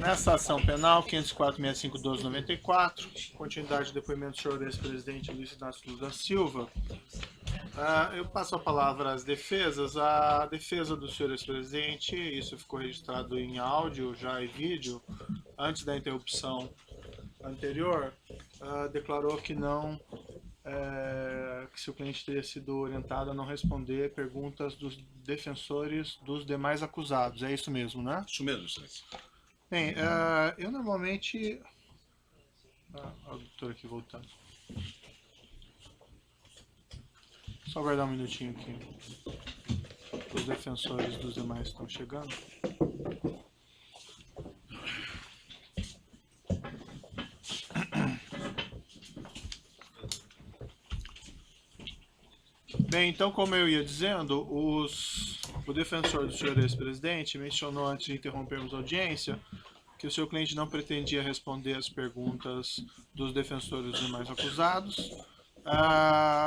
Nessa ação penal, 504.6512/94, continuidade do depoimento do senhor ex-presidente Luiz Inácio Lula da Silva, eu passo a palavra às defesas. A defesa do senhor ex-presidente, isso ficou registrado em áudio já e vídeo, antes da interrupção anterior, declarou que não, que seu cliente teria sido orientado a não responder perguntas dos defensores dos demais acusados. É isso mesmo, né? Isso mesmo, excelência. Bem, eu normalmente... o doutor aqui voltando. Só aguardar um minutinho aqui. Os defensores dos demais estão chegando. Bem, então, como eu ia dizendo, o defensor do senhor ex-presidente mencionou, antes de interrompermos a audiência, que o seu cliente não pretendia responder as perguntas dos defensores dos demais acusados.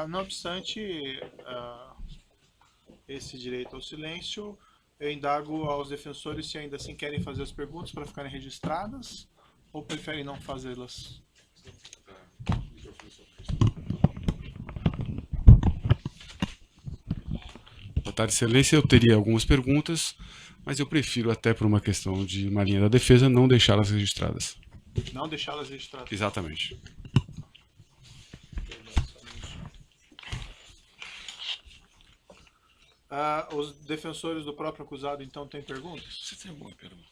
Não obstante esse direito ao silêncio, eu indago aos defensores se ainda assim querem fazer as perguntas para ficarem registradas ou preferem não fazê-las. Boa tarde, excelência. Eu teria algumas perguntas, mas eu prefiro, até por uma questão de uma linha da defesa, não deixá-las registradas. Não deixá-las registradas? Exatamente. Os defensores do próprio acusado, então, têm perguntas? Você tem alguma pergunta?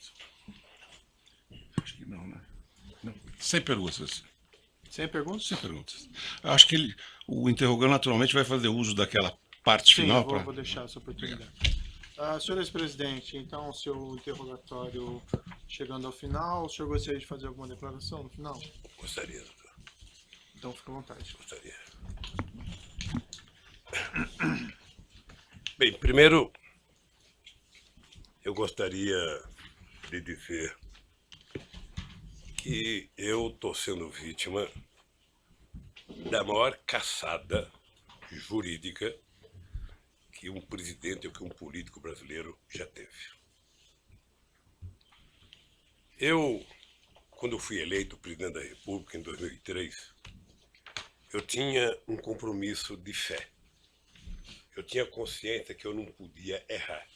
Acho que não, né? Não. Sem perguntas. Sem perguntas? Sem perguntas. Acho que o interrogante naturalmente vai fazer uso daquela parte final. Sim, vou deixar essa oportunidade. Senhor ex-presidente, então, o seu interrogatório chegando ao final, o senhor gostaria de fazer alguma declaração no final? Gostaria, doutor. Então, fica à vontade. Gostaria. Bem, primeiro, eu gostaria de dizer que eu estou sendo vítima da maior caçada jurídica que um presidente ou que um político brasileiro já teve. Eu, quando fui eleito presidente da República em 2003, eu tinha um compromisso de fé. Eu tinha consciência que eu não podia errar,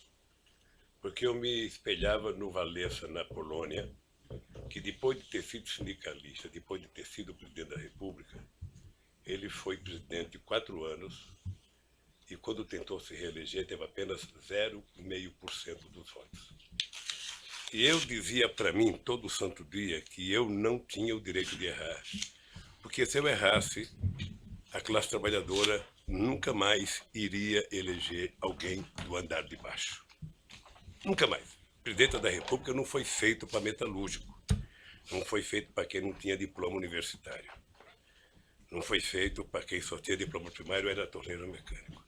porque eu me espelhava no Walesa, na Polônia, que depois de ter sido sindicalista, depois de ter sido presidente da República, ele foi presidente de 4 anos e quando tentou se reeleger teve apenas 0,5% dos votos. E eu dizia para mim todo santo dia que eu não tinha o direito de errar, porque se eu errasse, a classe trabalhadora nunca mais iria eleger alguém do andar de baixo. Nunca mais. O presidente da República não foi feito para metalúrgico. Não foi feito para quem não tinha diploma universitário. Não foi feito para quem só tinha diploma primário e era torneiro mecânico.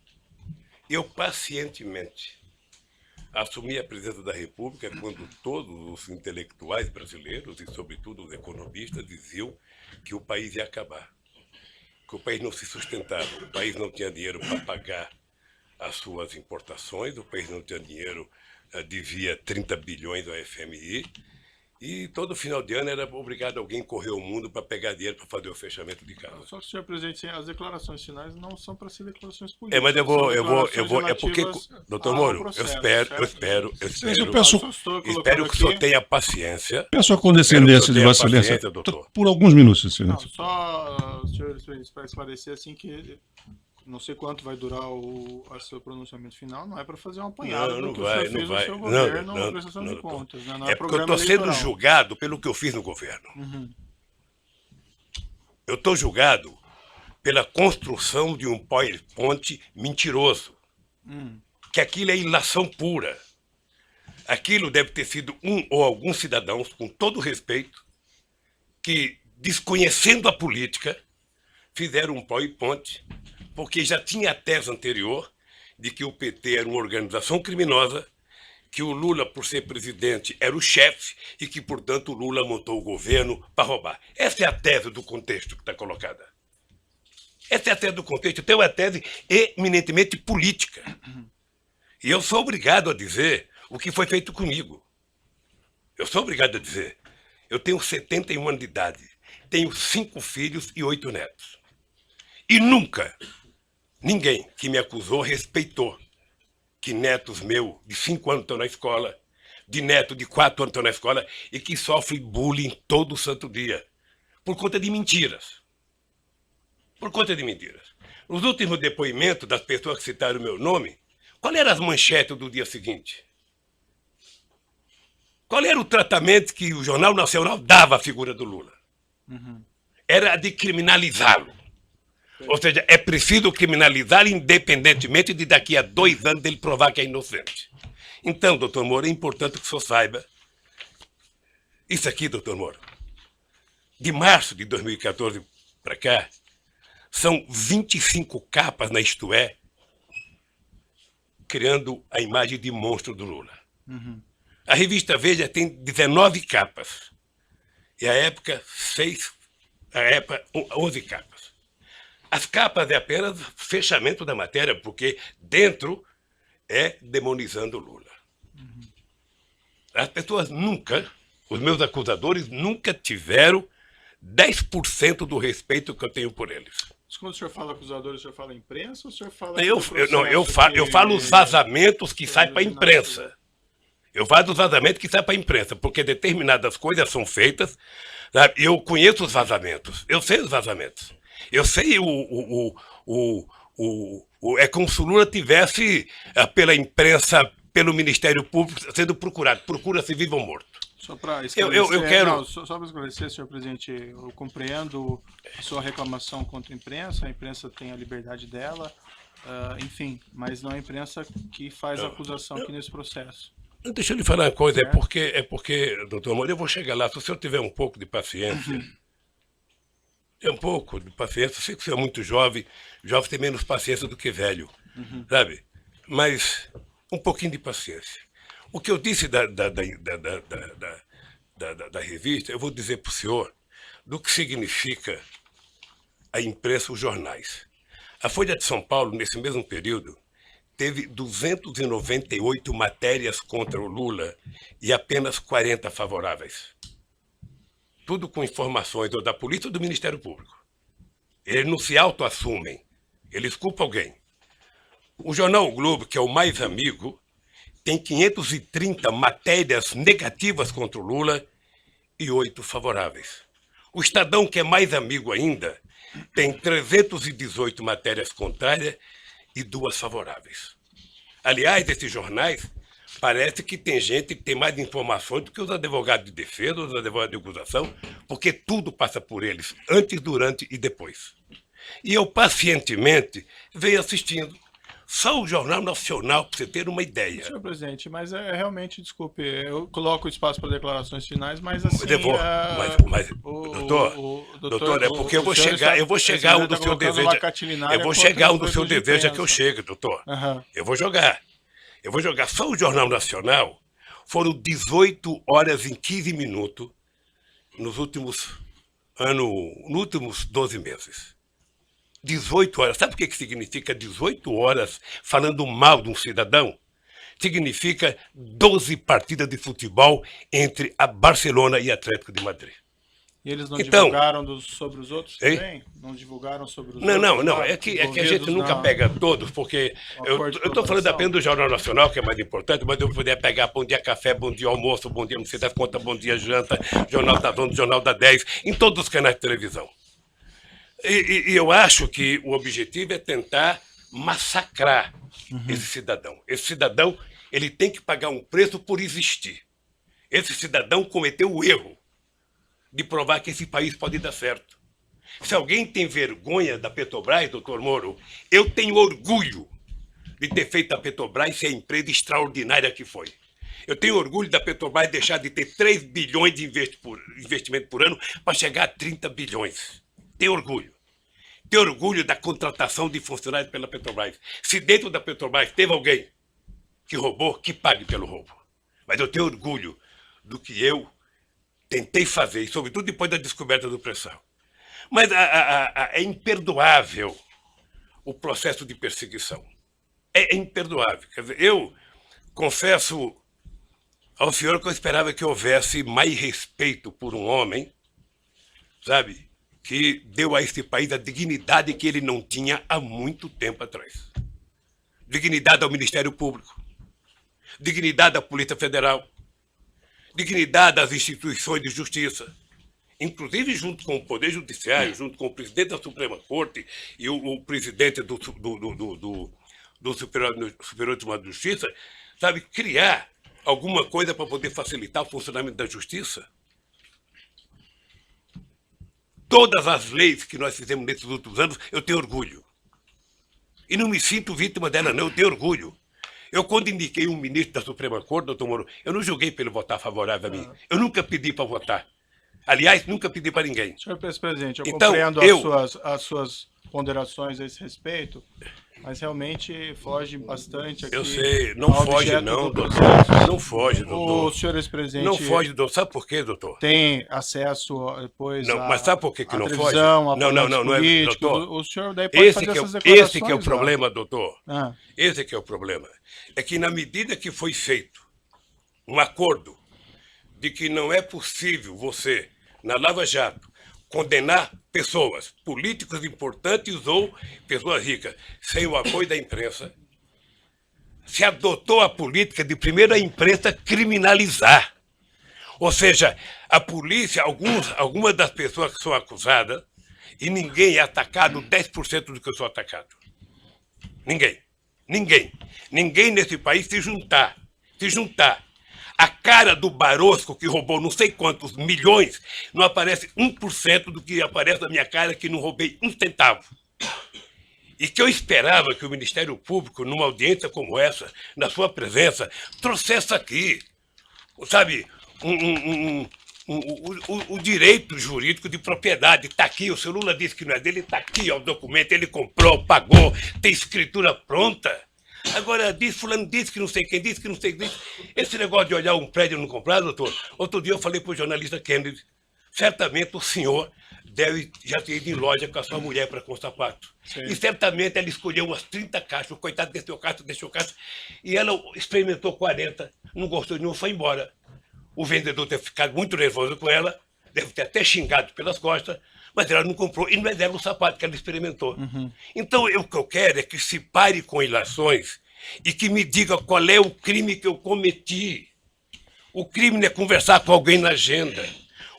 Eu pacientemente assumi a presidência da República quando todos os intelectuais brasileiros, e sobretudo os economistas, diziam que o país ia acabar. Que o país não se sustentava, o país não tinha dinheiro para pagar as suas importações, o país não tinha dinheiro, devia 30 bilhões ao FMI, e todo final de ano era obrigado alguém correr o mundo para pegar dinheiro para fazer o fechamento de casa. Só que, senhor presidente, as declarações finais não são para ser declarações políticas. Mas eu vou, é porque, doutor Moro, eu espero que o senhor tenha paciência. Peço a condescendência de Vossa Excelência, por alguns minutos, excelência. Só, senhor presidente, para esclarecer assim que não sei quanto vai durar o seu pronunciamento final, não é para fazer um apanhado do que o senhor fez no seu governo na prestação de contas. Né? Não é porque eu estou sendo julgado pelo que eu fiz no governo. Uhum. Eu estou julgado pela construção de um PowerPoint mentiroso. Que aquilo é ilação pura. Aquilo deve ter sido um ou alguns cidadãos, com todo respeito, que, desconhecendo a política, fizeram um PowerPoint, porque já tinha a tese anterior de que o PT era uma organização criminosa, que o Lula, por ser presidente, era o chefe e que, portanto, o Lula montou o governo para roubar. Essa é a tese do contexto que está colocada. Essa é a tese do contexto. Então, é uma tese eminentemente política. E eu sou obrigado a dizer o que foi feito comigo. Eu sou obrigado a dizer. Eu tenho 71 anos de idade. Tenho 5 filhos e 8 netos. E nunca ninguém que me acusou respeitou que netos meus de 5 anos estão na escola, de neto de 4 anos estão na escola e que sofrem bullying todo santo dia. Por conta de mentiras. Por conta de mentiras. Nos últimos depoimentos das pessoas que citaram o meu nome, qual eram as manchetes do dia seguinte? Qual era o tratamento que o Jornal Nacional dava à figura do Lula? Era de criminalizá-lo. Ou seja, é preciso criminalizar independentemente de daqui a 2 anos ele provar que é inocente. Então, doutor Moro, é importante que o senhor saiba. Isso aqui, doutor Moro, de março de 2014 para cá, são 25 capas na Isto É, criando a imagem de monstro do Lula. A revista Veja tem 19 capas. E a época, 11 capas. As capas é apenas fechamento da matéria, porque dentro é demonizando o Lula. As pessoas nunca, os meus acusadores, nunca tiveram 10% do respeito que eu tenho por eles. Mas quando o senhor fala acusadores, o senhor fala imprensa ou o senhor fala... Eu falo os vazamentos que saem para a imprensa. Eu falo os vazamentos que saem para a imprensa, porque determinadas coisas são feitas. Sabe? Eu conheço os vazamentos, eu sei os vazamentos. Eu sei é como se o Lula tivesse, pela imprensa, pelo Ministério Público, sendo procurado. Procura-se vivo ou morto. Só para esclarecer, eu quero... Não, só para esclarecer, senhor presidente, eu compreendo a sua reclamação contra a imprensa tem a liberdade dela, enfim, mas não é a imprensa que faz a acusação aqui nesse processo. Deixa eu lhe falar uma coisa, é porque, doutor Moro, eu vou chegar lá, se o senhor tiver um pouco de paciência, um pouco de paciência, eu sei que o senhor é muito jovem tem menos paciência do que velho, sabe? Mas um pouquinho de paciência. O que eu disse da revista, eu vou dizer para o senhor do que significa a imprensa, os jornais. A Folha de São Paulo, nesse mesmo período, teve 298 matérias contra o Lula e apenas 40 favoráveis. Tudo com informações ou da polícia ou do Ministério Público. Eles não se autoassumem, eles culpam alguém. O jornal O Globo, que é o mais amigo, tem 530 matérias negativas contra o Lula e 8 favoráveis. O Estadão, que é mais amigo ainda, tem 318 matérias contrárias e 2 favoráveis. Aliás, esses jornais, parece que tem gente que tem mais informações do que os advogados de defesa, os advogados de acusação, porque tudo passa por eles, antes, durante e depois. E eu, pacientemente, venho assistindo. Só o Jornal Nacional, para você ter uma ideia. Senhor presidente, mas realmente, desculpe, eu coloco o espaço para declarações finais, mas assim... Doutor, é porque eu vou chegar um do seu desejo. Eu vou chegar um do seu desejo que eu chegue, doutor. Eu vou jogar. Só o Jornal Nacional foram 18 horas e 15 minutos nos últimos 12 meses. 18 horas. Sabe o que significa 18 horas falando mal de um cidadão? Significa 12 partidas de futebol entre a Barcelona e Atlético de Madrid. E eles não divulgaram sobre os outros também? Não divulgaram sobre os outros? Não. É que a gente nunca pega todos, porque eu estou falando apenas do Jornal Nacional, que é mais importante, mas eu poderia pegar Bom Dia Café, Bom Dia Almoço, Bom Dia Não Sei das Contas, Bom Dia Janta, Jornal da 11, Jornal da 10, em todos os canais de televisão. E eu acho que o objetivo é tentar massacrar esse cidadão. Esse cidadão, ele tem que pagar um preço por existir. Esse cidadão cometeu o erro de provar que esse país pode dar certo. Se alguém tem vergonha da Petrobras, doutor Moro, eu tenho orgulho de ter feito a Petrobras ser a empresa extraordinária que foi. Eu tenho orgulho da Petrobras deixar de ter 3 bilhões de investimento por ano para chegar a 30 bilhões. Tenho orgulho. Tenho orgulho da contratação de funcionários pela Petrobras. Se dentro da Petrobras teve alguém que roubou, que pague pelo roubo. Mas eu tenho orgulho do que eu tentei fazer, e sobretudo depois da descoberta do pré-sal. Mas é imperdoável o processo de perseguição. É imperdoável. Quer dizer, eu confesso ao senhor que eu esperava que houvesse mais respeito por um homem, sabe, que deu a este país a dignidade que ele não tinha há muito tempo atrás. Dignidade ao Ministério Público, dignidade à Polícia Federal, dignidade às instituições de justiça, inclusive junto com o Poder Judiciário, junto com o presidente da Suprema Corte e o presidente do Superior Tribunal de Justiça, sabe, criar alguma coisa para poder facilitar o funcionamento da justiça. Todas as leis que nós fizemos nesses últimos anos, eu tenho orgulho. E não me sinto vítima dela, não, eu tenho orgulho. Eu, quando indiquei um ministro da Suprema Corte, doutor Moro, eu não julguei para ele votar favorável a mim. Eu nunca pedi para votar. Aliás, nunca pedi para ninguém. Senhor presidente, eu Então, compreendo as suas ponderações a esse respeito, mas realmente foge bastante aqui. Eu sei, não ao foge objeto não, do doutor. processo. Não foge, doutor. O senhor ex-presidente Não foge, doutor. Sabe por quê, doutor? tem acesso depois Não, mas sabe por que à não foge? televisão, a Não programas é, políticos. doutor. O senhor daí pode fazer essas declarações. Esse que é o problema, doutor. Ah, Esse que é o problema. É que na medida que foi feito um acordo de que não é possível você, na Lava Jato, condenar pessoas, políticos importantes ou pessoas ricas, sem o apoio da imprensa, se adotou a política de primeiro a imprensa criminalizar. Ou seja, a polícia, algumas das pessoas que são acusadas, e ninguém é atacado 10% do que eu sou atacado. Ninguém. Ninguém. Ninguém nesse país se juntar. A cara do Barosco, que roubou não sei quantos milhões, não aparece 1% do que aparece na minha cara, que não roubei um centavo. E que eu esperava que o Ministério Público, numa audiência como essa, na sua presença, trouxesse aqui, sabe, o direito jurídico de propriedade. Está aqui, o seu Lula disse que não é dele, está aqui, ó, o documento, ele comprou, pagou, tem escritura pronta. Agora, fulano disse que não sei quem disse, que não sei quem disse. Esse negócio de olhar um prédio e não comprar, doutor, outro dia eu falei para o jornalista Kennedy, certamente o senhor deve já ter ido em loja com a sua mulher para com sapato. Sim. E certamente ela escolheu umas 30 caixas, o coitado deixou caixa, e ela experimentou 40, não gostou de nenhum, foi embora. O vendedor deve ter ficado muito nervoso com ela, deve ter até xingado pelas costas, mas ela não comprou, e não é dela o sapato que ela experimentou. Então, o que eu quero é que se pare com ilações e que me diga qual é o crime que eu cometi. O crime não é conversar com alguém na agenda.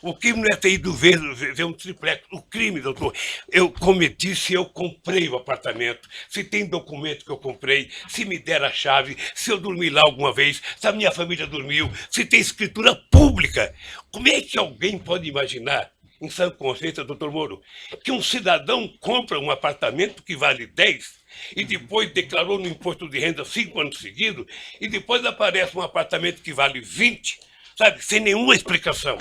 O crime não é ter ido ver um triplex. O crime, doutor, eu cometi se eu comprei o apartamento, se tem documento que eu comprei, se me der a chave, se eu dormi lá alguma vez, se a minha família dormiu, se tem escritura pública. Como é que alguém pode imaginar, em sã consciência, doutor Moro, que um cidadão compra um apartamento que vale 10 e depois declarou no imposto de renda 5 anos seguidos e depois aparece um apartamento que vale 20, sabe, sem nenhuma explicação?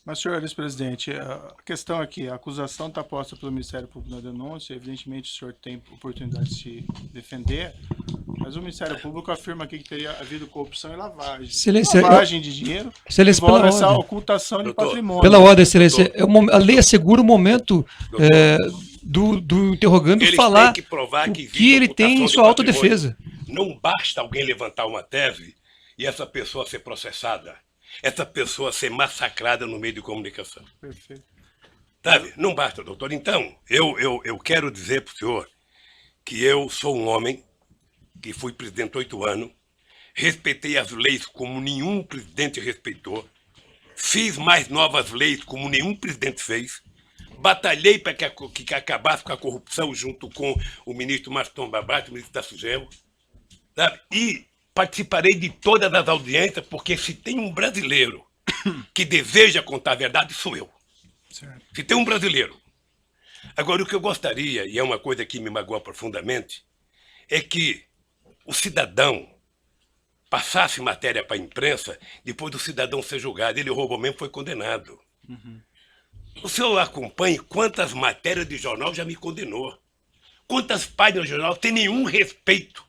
mas, senhor ex-presidente, a questão aqui, a acusação está posta pelo Ministério Público na denúncia, evidentemente o senhor tem oportunidade de se defender, mas o Ministério Público afirma aqui que teria havido corrupção e lavagem. Excelência, Lavagem de dinheiro Excelência, envolve pela essa ordem. ocultação de Doutor, patrimônio. Pela ordem, Excelência, a lei assegura o momento Doutor. do interrogando Eles falar têm que provar o que existe que ele tem em ocultação de sua autodefesa. Não basta alguém levantar uma tese e essa pessoa ser processada, essa pessoa ser massacrada no meio de comunicação. Perfeito. Sabe? Não basta, doutor. Então, eu quero dizer para o senhor que eu sou um homem que fui presidente 8 anos, respeitei as leis como nenhum presidente respeitou, fiz mais novas leis como nenhum presidente fez, batalhei para que acabasse com a corrupção junto com o ministro Maston Babate, o ministro da Sugel, sabe? E participarei de todas as audiências, porque se tem um brasileiro que deseja contar a verdade, sou eu. Certo. Se tem um brasileiro. Agora, o que eu gostaria, e é uma coisa que me magoa profundamente, é que o cidadão passasse matéria para a imprensa, depois do cidadão ser julgado. Ele roubou mesmo, foi condenado. O senhor acompanha quantas matérias de jornal já me condenou. Quantas páginas de jornal tem nenhum respeito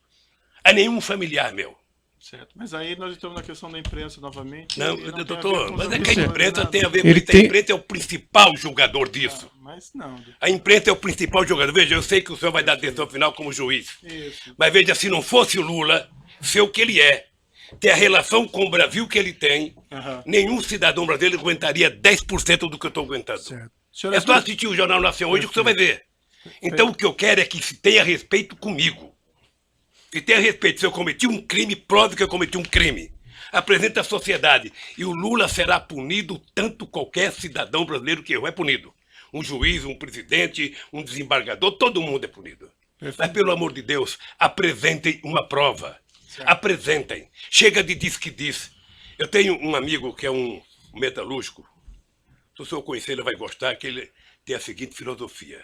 a nenhum familiar meu. Certo. Mas aí nós estamos na questão da imprensa novamente. Não, e tem a ver doutor, com mas é os que a abusos, imprensa nada. tem a ver com Ele isso. A tem- imprensa é o principal julgador disso. Mas não. A imprensa é o principal julgador. Veja, eu sei que o senhor vai dar decisão final como juiz. Isso. Mas veja, se não fosse o Lula ser o que ele é, ter a relação com o Brasil que ele tem, Aham. nenhum cidadão brasileiro aguentaria 10% do que eu estou aguentando. Certo. Senhor, É só assistir o Jornal Nacional hoje que você vai ver. Então o que eu quero é que se tenha respeito comigo. Se tenha respeito. Se eu cometi um crime, prove que eu cometi um crime. Apresente à sociedade. E o Lula será punido tanto qualquer cidadão brasileiro que errou é punido. Um juiz, um presidente, um desembargador, todo mundo é punido. Mas, pelo amor de Deus, apresentem uma prova. Apresentem. Chega de diz que diz. Eu tenho um amigo que é um metalúrgico. Se o senhor conhecer, ele vai gostar, que ele tem a seguinte filosofia.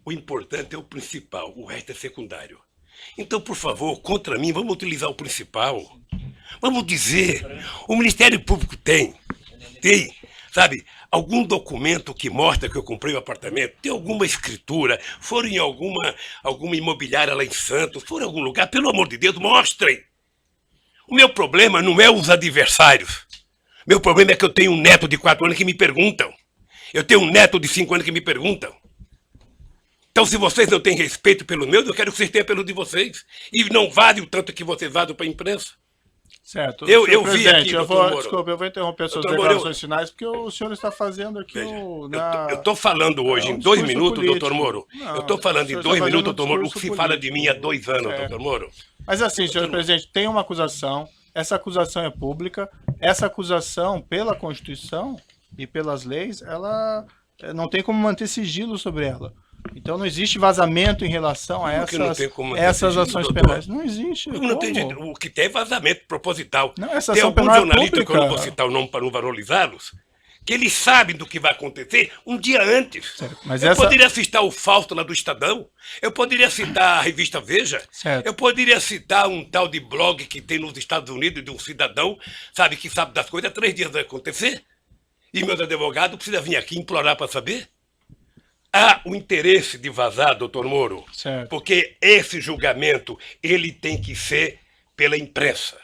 O importante é o principal, o resto é secundário. Então, por favor, contra mim, vamos utilizar o principal. Vamos dizer, o Ministério Público tem, sabe, algum documento que mostra que eu comprei o apartamento, tem alguma escritura, foram em alguma imobiliária lá em Santos, foram em algum lugar, pelo amor de Deus, mostrem. O meu problema não é os adversários. Meu problema é que eu tenho um neto de 4 anos que me perguntam. Eu tenho um neto de 5 anos que me perguntam. Então, se vocês não têm respeito pelo meu, eu quero que vocês tenham pelo de vocês. E não vale o tanto que vocês vazam para a imprensa. Certo. Eu Senhor vi presidente, aqui, doutor Moro. desculpa, eu vou interromper suas Doutor Moro, declarações finais, porque o senhor está fazendo aqui Veja, o... eu estou falando hoje É um em 2 discurso minutos, político. doutor Moro. Não, Eu estou falando o senhor em está 2 fazendo minutos, um doutor Moro, o que discurso se fala de político. mim há 2 anos, É. doutor Moro. Mas assim, senhor presidente, tem uma acusação, essa acusação é pública, essa acusação, pela Constituição e pelas leis, ela não tem como manter sigilo sobre ela. Então não existe vazamento em relação a Como que não essas, tem como manter essas sigilo, ações doutor? penais. Não existe. Não tem como? jeito. O que tem é vazamento proposital. Não, essa Tem ação alguns penal é jornalistas, que eu não vou pública. citar o nome para não valorizá-los, que eles sabem do que vai acontecer um dia antes. Certo, mas eu essa- poderia citar o Fausto lá do Estadão, eu poderia citar a revista Veja, Certo. eu poderia citar um tal de blog que tem nos Estados Unidos de um cidadão, sabe, que sabe das coisas, 3 dias vai acontecer, e meus advogados precisam vir aqui implorar para saber. Há o interesse de vazar, doutor Moro, Certo. porque esse julgamento ele tem que ser pela imprensa.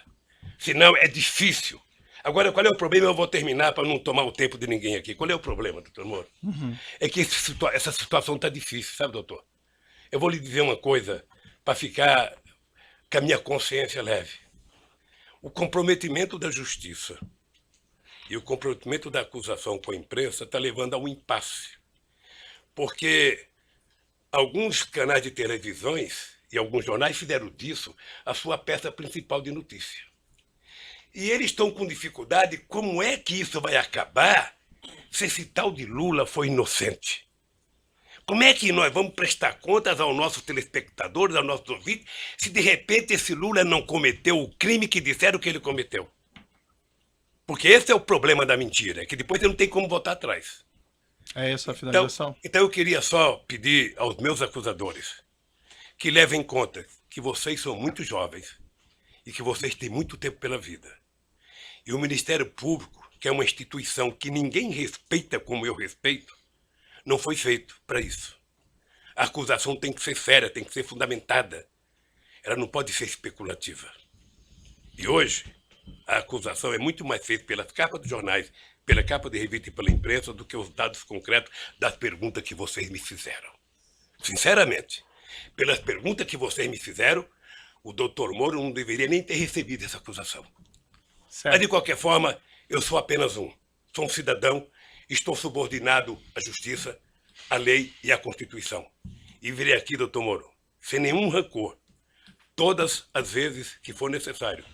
Senão é difícil. Agora, qual é o problema? Eu vou terminar para não tomar o tempo de ninguém aqui. Qual é o problema, doutor Moro? É que essa situação está difícil, sabe, doutor? Eu vou lhe dizer uma coisa para ficar com a minha consciência leve. O comprometimento da justiça e o comprometimento da acusação com a imprensa está levando a um impasse. Porque alguns canais de televisões e alguns jornais fizeram disso a sua peça principal de notícia. E eles estão com dificuldade, como é que isso vai acabar se esse tal de Lula foi inocente? Como é que nós vamos prestar contas aos nossos telespectadores, aos nossos ouvintes, se de repente esse Lula não cometeu o crime que disseram que ele cometeu? Porque esse é o problema da mentira, que depois você não tem como voltar atrás. É essa a finalização? Então eu queria só pedir aos meus acusadores que levem em conta que vocês são muito jovens e que vocês têm muito tempo pela vida. E o Ministério Público, que é uma instituição que ninguém respeita como eu respeito, não foi feito para isso. A acusação tem que ser séria, tem que ser fundamentada. Ela não pode ser especulativa. E hoje, a acusação é muito mais feita pelas capas dos jornais, pela capa de revista e pela imprensa, do que os dados concretos das perguntas que vocês me fizeram. Sinceramente, pelas perguntas que vocês me fizeram, o doutor Moro não deveria nem ter recebido essa acusação. Certo. Mas, de qualquer forma, eu sou apenas um. Sou um cidadão, estou subordinado à justiça, à lei e à Constituição. E virei aqui, doutor Moro, sem nenhum rancor, todas as vezes que for necessário.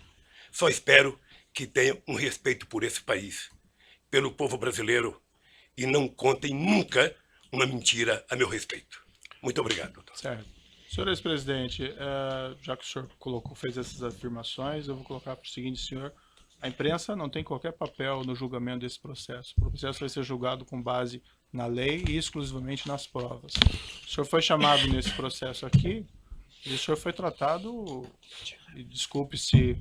Só espero que tenham um respeito por esse país, pelo povo brasileiro, e não contem nunca uma mentira a meu respeito. Muito obrigado, doutor. Certo. Senhor ex-presidente, já que o senhor fez essas afirmações, eu vou colocar para o seguinte, senhor. A imprensa não tem qualquer papel no julgamento desse processo. O processo vai ser julgado com base na lei e exclusivamente nas provas. O senhor foi chamado nesse processo aqui e o senhor foi tratado, e desculpe se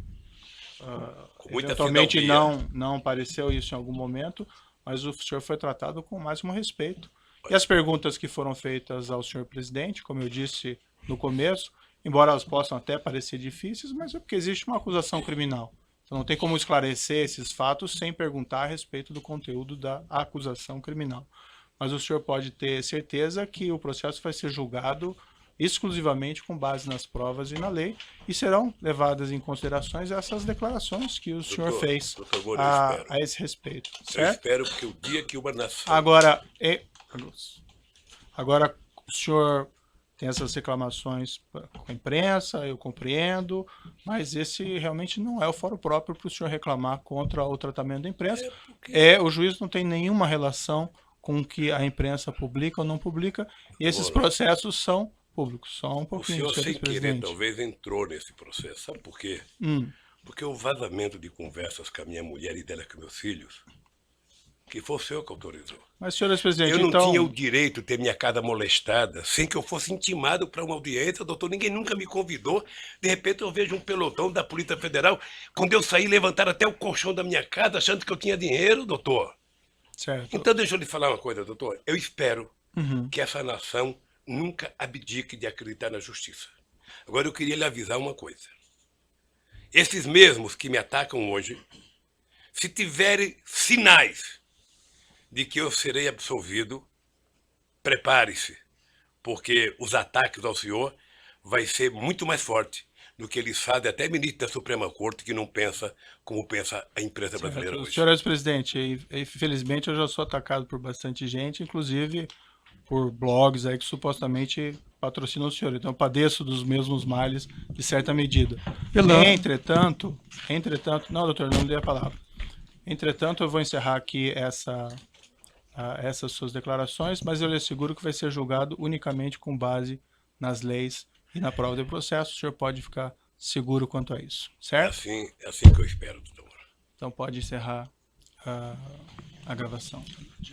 muita eventualmente fidalguia. não apareceu isso em algum momento, mas o senhor foi tratado com o máximo respeito. E as perguntas que foram feitas ao senhor presidente, como eu disse no começo, embora elas possam até parecer difíceis, mas é porque existe uma acusação criminal. Então não tem como esclarecer esses fatos sem perguntar a respeito do conteúdo da acusação criminal. Mas o senhor pode ter certeza que o processo vai ser julgado exclusivamente com base nas provas e na lei, e serão levadas em considerações essas declarações que o senhor fez doutor Moura, eu espero. a esse respeito, Eu certo? espero que o dia que uma nação... Agora, o senhor tem essas reclamações com a imprensa, eu compreendo, mas esse realmente não é o fórum próprio para o senhor reclamar contra o tratamento da imprensa. O juiz não tem nenhuma relação com o que a imprensa publica ou não publica, e esses processos são públicos. Só um O pouquinho, senhor, senhor sem querer, presidente. talvez entrou nesse processo. Sabe por quê? Porque o vazamento de conversas com a minha mulher e dela com meus filhos, que foi o senhor que autorizou. Mas, senhor presidente, Eu não então... tinha o direito de ter minha casa molestada sem que eu fosse intimado para uma audiência, doutor. Ninguém nunca me convidou. De repente eu vejo um pelotão da Polícia Federal. Quando eu saí, levantaram até o colchão da minha casa, achando que eu tinha dinheiro, doutor. Certo. Então deixa eu lhe falar uma coisa, doutor. Eu espero que essa nação nunca abdique de acreditar na justiça. Agora eu queria lhe avisar uma coisa. Esses mesmos que me atacam hoje, se tiverem sinais de que eu serei absolvido, prepare-se, porque os ataques ao senhor vai ser muito mais forte do que eles fazem até ministro da Suprema Corte, que não pensa como pensa a imprensa brasileira hoje. Senhor presidente, infelizmente eu já sou atacado por bastante gente, inclusive por blogs aí que supostamente patrocinam o senhor. Então eu padeço dos mesmos males de certa medida. Entretanto, não, doutor, não dei a palavra. Entretanto, eu vou encerrar aqui essas suas declarações, mas eu lhe asseguro que vai ser julgado unicamente com base nas leis e na prova do processo. O senhor pode ficar seguro quanto a isso, certo? É assim que eu espero, doutor. Então pode encerrar a gravação.